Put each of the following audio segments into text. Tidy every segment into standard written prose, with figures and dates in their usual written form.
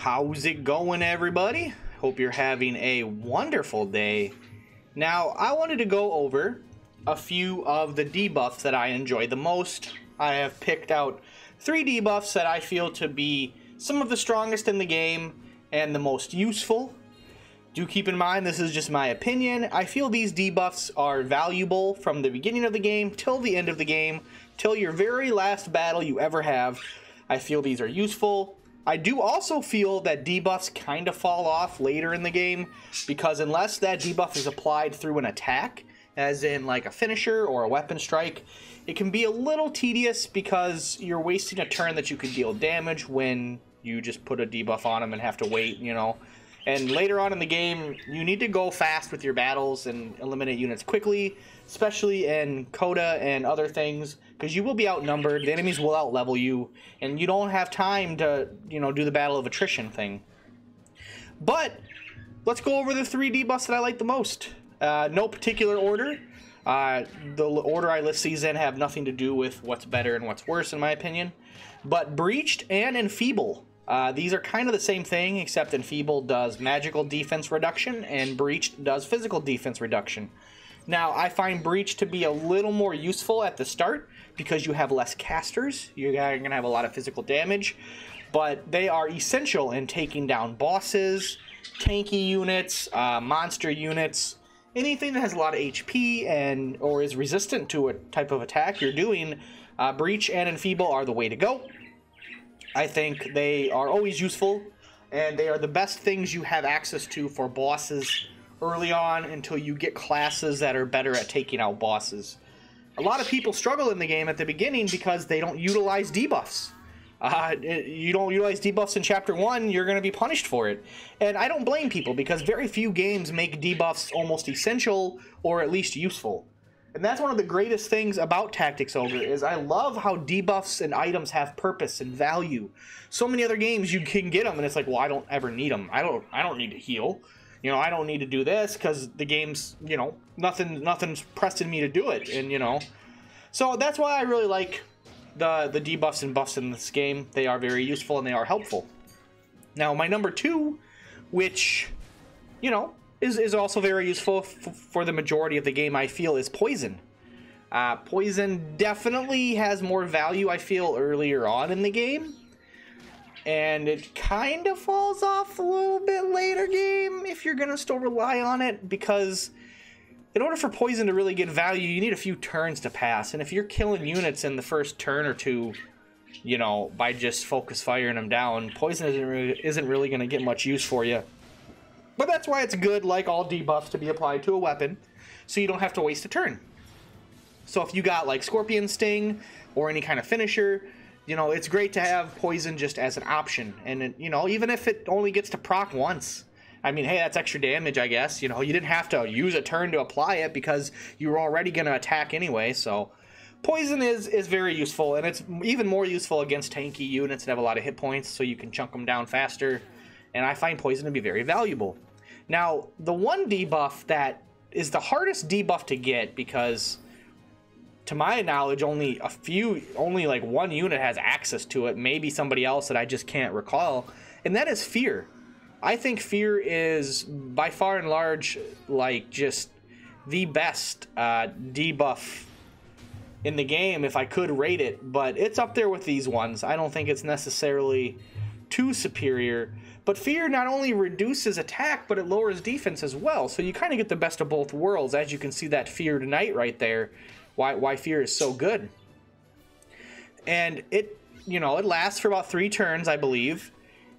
How's it going, everybody? Hope you're having a wonderful day. Now, I wanted to go over a few of the debuffs that I enjoy the most. I have picked out 3 debuffs that I feel to be some of the strongest in the game and the most useful. Do keep in mind, this is just my opinion. I feel these debuffs are valuable from the beginning of the game till the end of the game, till your very last battle you ever have. I feel these are useful. I do also feel that debuffs kind of fall off later in the game, because unless that debuff is applied through an attack, as in like a finisher or a weapon strike, it can be a little tedious because you're wasting a turn that you could deal damage when you just put a debuff on them and have to wait, you know. And later on in the game, you need to go fast with your battles and eliminate units quickly, especially in Coda and other things, because you will be outnumbered, the enemies will outlevel you, and you don't have time to, you know, do the battle of attrition thing. But let's go over the 3 debuffs that I like the most. No particular order. The order I list these in have nothing to do with what's better and what's worse, in my opinion. But Breached and Enfeeble. These are kind of the same thing, except Enfeeble does magical defense reduction and Breached does physical defense reduction. Now, I find Breach to be a little more useful at the start because you have less casters. You're going to have a lot of physical damage, but they are essential in taking down bosses, tanky units, monster units, anything that has a lot of HP and or is resistant to a type of attack you're doing. Breach and Enfeeble are the way to go. I think they are always useful, and they are the best things you have access to for bosses early on until you get classes that are better at taking out bosses. A lot of people struggle in the game at the beginning because they don't utilize debuffs. You don't utilize debuffs in Chapter 1, you're going to be punished for it. And I don't blame people, because very few games make debuffs almost essential or at least useful. And that's one of the greatest things about Tactics Ogre, is I love how debuffs and items have purpose and value. So many other games you can get them and it's like, well, I don't ever need them. I don't need to heal. You know, I don't need to do this because the game's, you know, nothing's pressing me to do it. And, you know, so that's why I really like the debuffs and buffs in this game. They are very useful and they are helpful. Now, my number 2, which, you know, is also very useful for the majority of the game, I feel, is Poison. Poison definitely has more value, I feel, earlier on in the game. And it kind of falls off a little bit later game if you're going to still rely on it, because in order for Poison to really get value, you need a few turns to pass. And if you're killing units in the first turn or two, you know, by just focus firing them down, Poison isn't really going to get much use for you. But that's why it's good, like all debuffs, to be applied to a weapon, so you don't have to waste a turn. So if you got like Scorpion Sting or any kind of finisher, you know, it's great to have Poison just as an option. And, it, you know, even if it only gets to proc once, I mean, hey, that's extra damage, I guess. You know, you didn't have to use a turn to apply it because you were already going to attack anyway. So Poison is very useful, and it's even more useful against tanky units that have a lot of hit points, so you can chunk them down faster. And I find Poison to be very valuable. Now, the one debuff that is the hardest debuff to get, because to my knowledge, only like one unit has access to it, maybe somebody else that I just can't recall, and that is Fear. I think Fear is by far and large like just the best debuff in the game if I could rate it, but it's up there with these ones. I don't think it's necessarily too superior. But Fear not only reduces attack, but it lowers defense as well. So you kind of get the best of both worlds, as you can see that Fear Tonight right there. Why Fear is so good. And it, you know, it lasts for about 3 turns, I believe.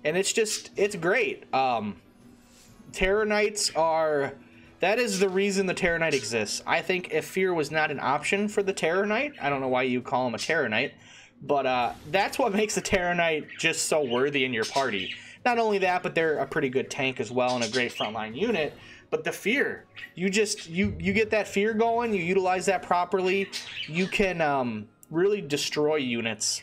And it's great. Terror Knights are, that is the reason the Terror Knight exists. I think if Fear was not an option for the Terror Knight, I don't know why you call him a Terror Knight, but that's what makes the Terror Knight just so worthy in your party. Not only that, but they're a pretty good tank as well and a great frontline unit. But the Fear, you get that Fear going, you utilize that properly, you can really destroy units.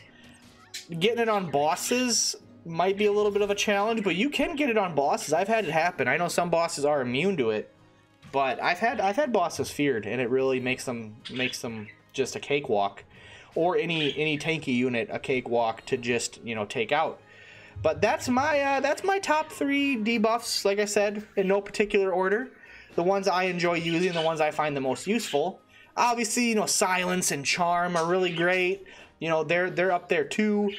Getting it on bosses might be a little bit of a challenge, but you can get it on bosses. I've had it happen. I know some bosses are immune to it, but I've had bosses feared, and it really makes them just a cakewalk, or any tanky unit a cakewalk to just, you know, take out. But that's my top 3 debuffs, like I said, in no particular order. The ones I enjoy using, the ones I find the most useful. Obviously, you know, Silence and Charm are really great. You know, they're up there too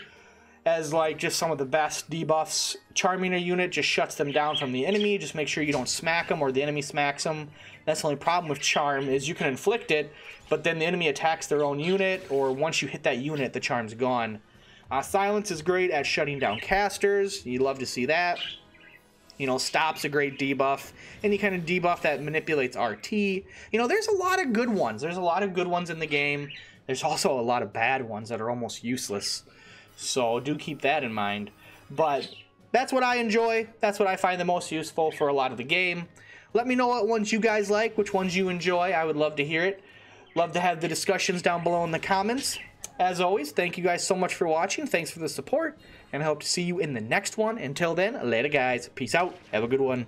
as like just some of the best debuffs. Charming a unit just shuts them down from the enemy. Just make sure you don't smack them or the enemy smacks them. That's the only problem with Charm is you can inflict it, but then the enemy attacks their own unit, or once you hit that unit, the charm's gone. Silence is great at shutting down casters. You love to see that. You know, Stop's a great debuff. Any kind of debuff that manipulates RT. You know, there's a lot of good ones. There's a lot of good ones in the game. There's also a lot of bad ones that are almost useless. So do keep that in mind. But that's what I enjoy. That's what I find the most useful for a lot of the game. Let me know what ones you guys like, which ones you enjoy. I would love to hear it. Love to have the discussions down below in the comments. As always, thank you guys so much for watching. Thanks for the support. And I hope to see you in the next one. Until then, later guys. Peace out. Have a good one.